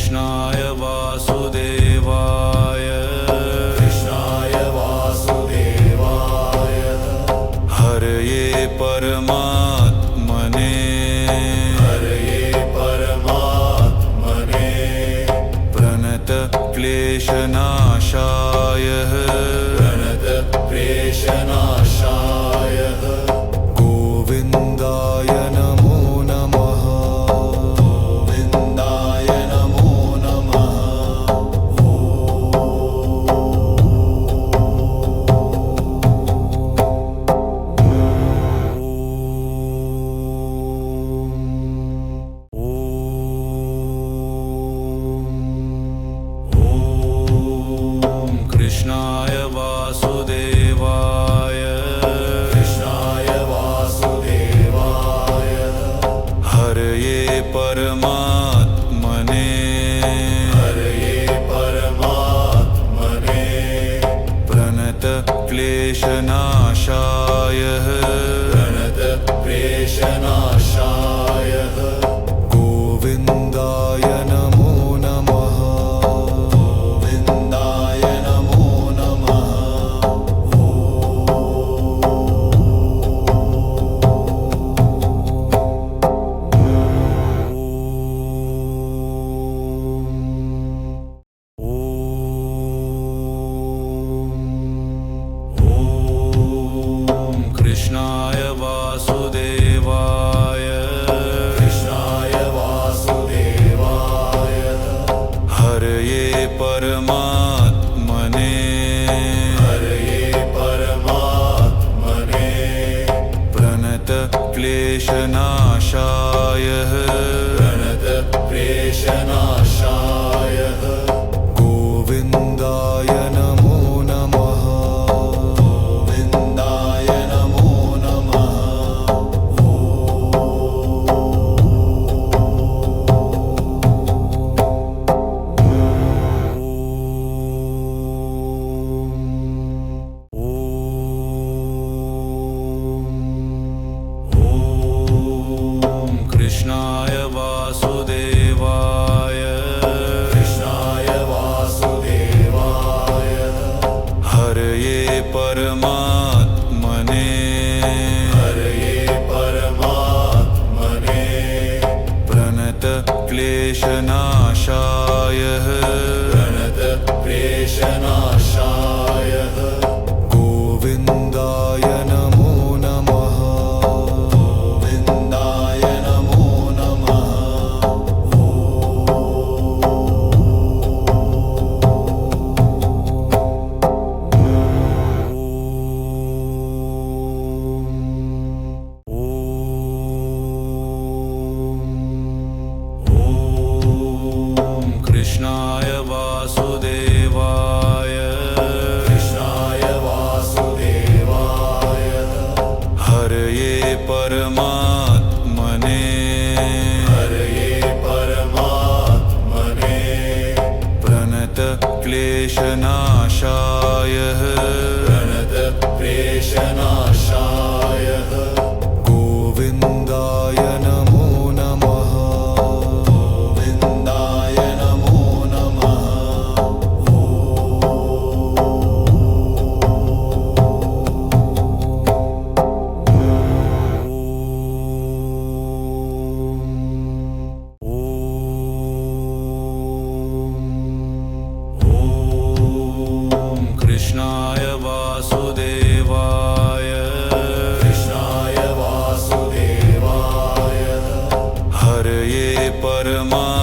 कृष्णाय वासुदेवाय हरये परमात्मने प्रणत क्लेशनाशाय गोविन्दाय नमो नमः। कृष्णाय वासुदेवाय हरये परमात्मने प्रणत क्लेशनाशाय गोविन्दाय नमो नमः। कृष्णाय वासुदेवाय हरये परमात्मने प्रणत क्लेशनाशाय गोविन्दाय नमो नमः। कृष्णाय वासुदेवाय हरये परमात्मने प्रणत क्लेशनाशाय गोविन्दाय नमो नमः। कृष्णाय वासुदेवाय हरये परमात्मने प्रणत क्लेशनाशाय गोविन्दाय नमो नमः। कृष्णाय वासुदेवाय हरये परमात्मने